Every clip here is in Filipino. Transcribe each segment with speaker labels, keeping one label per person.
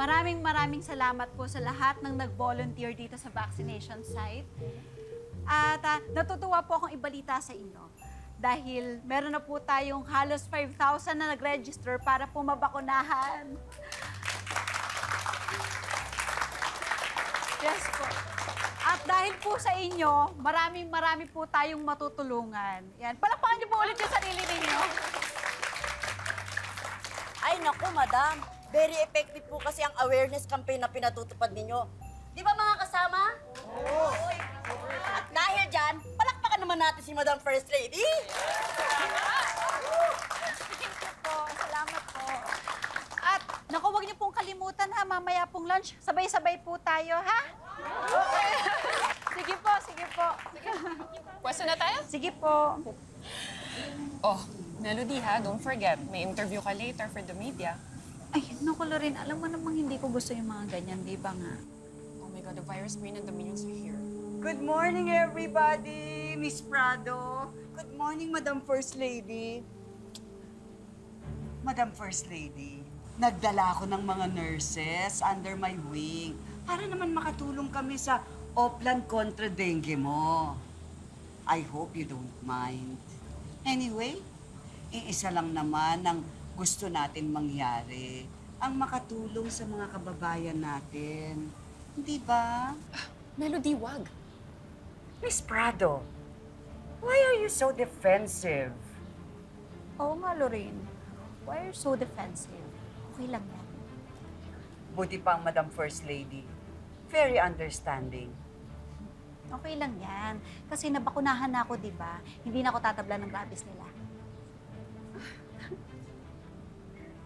Speaker 1: maraming salamat po sa lahat ng nag-volunteer dito sa vaccination site. At natutuwa po akong ibalita sa inyo dahil meron na po tayong halos 5,000 na nag-register para po mabakunahan. Yes po. At dahil po sa inyo, marami po tayong matutulungan. Yan. Palakpakan niyo po ulit yung sarili ninyo.
Speaker 2: Ay, naku, madam. Very effective po kasi ang awareness campaign na pinatutupad ninyo. Di ba, mga kasama? Oo. At dahil dyan, palakpakan naman natin si Madam First Lady.
Speaker 1: Salamat po. At, naku, huwag niyo pong kalimutan ha, mamaya pong lunch. Sabay-sabay po tayo, ha? Okay. Sige po, sige po.
Speaker 3: Pwesto na tayo?
Speaker 1: Sige po.
Speaker 3: Oh, Melody ha, don't forget, may interview ka later for the media.
Speaker 1: Ay, naku, Lorin, alam mo namang hindi ko gusto yung mga ganyan, di ba nga?
Speaker 3: Oh my God, the virus brain and the minions are here.
Speaker 4: Good morning, everybody! Miss Prado. Good morning, Madam First Lady. Madam First Lady, nagdala ako ng mga nurses under my wing para naman makatulong kami sa Oplan kontra dengue mo. I hope you don't mind. Anyway, iisa lang naman ang gusto natin mangyari, ang makatulong sa mga kababayan natin. Hindi ba?
Speaker 3: Melody, wag.
Speaker 4: Miss Prado, why are you so defensive?
Speaker 1: Oo nga, Lorin. Why are you so defensive? Okay lang yan.
Speaker 4: Buti pa ang Madam First Lady. Very understanding.
Speaker 1: Okay lang yan. Kasi nabakunahan na ako, di ba? Hindi na ako tatabla ng rabies nila.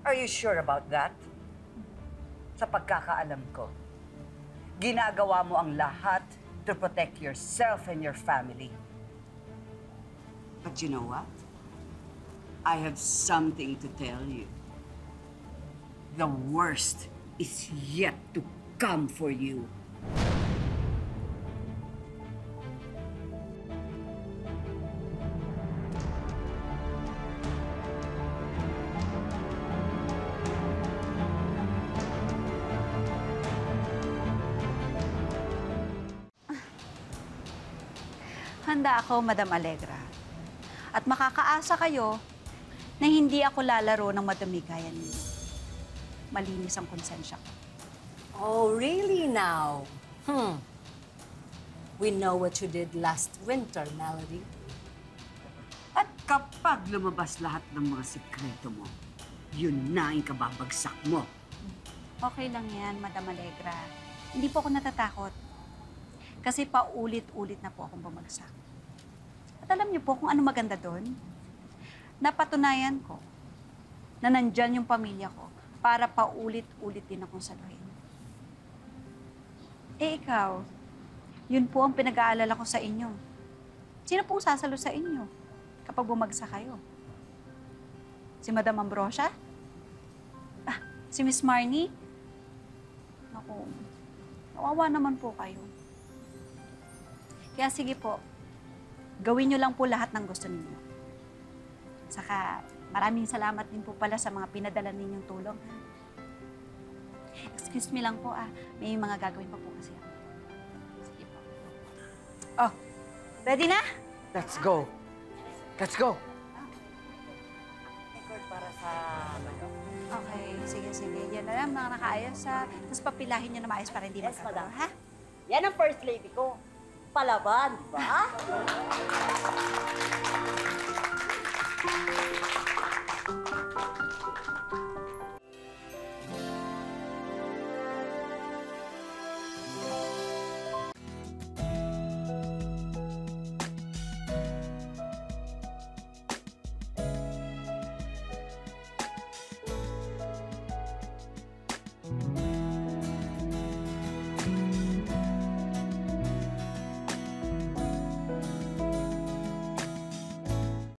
Speaker 4: Are you sure about that? Sa pagkakaalam ko, ginagawa mo ang lahat to protect yourself and your family. But you know what? I have something to tell you. The worst is yet to come for you.
Speaker 1: Handa ako, Madam Allegra. At makakaasa kayo na hindi ako lalaro ng madumi gaya ninyo. Malinis ang konsensya ko.
Speaker 2: Oh, really now? We know what you did last winter, Melody.
Speaker 4: At kapag lumabas lahat ng mga sikreto mo, yun na ang kababagsak mo.
Speaker 1: Okay lang yan, Madam Allegra. Hindi po ako natatakot. Kasi paulit-ulit na po akong bumagsak. At alam niyo po kung ano maganda doon? Napatunayan ko na nandyan yung pamilya ko para paulit-ulit din akong saluhin. Eh ikaw, yun po ang pinag-aalala ko sa inyo. Sino pong sasalo sa inyo kapag bumagsak kayo? Si Madam Ambrosia? Si Miss Marnie? Naku, nawawa naman po kayo. Kaya sige po, gawin niyo lang po lahat ng gusto ninyo. Saka maraming salamat din po pala sa mga pinadala ninyong tulong. Excuse me lang po may mga gagawin pa po kasi ako. Sige po. Oh, ready na?
Speaker 4: Let's go. Let's go.
Speaker 2: Record para sa...
Speaker 1: Okay, sige. Yan na lang, mga nakaayos tapos papilahin niyo na maayos para hindi
Speaker 2: Yes,
Speaker 1: magkagawa,
Speaker 2: madam.
Speaker 1: ha?
Speaker 2: Yan ang First Lady ko. Palaban, di ba?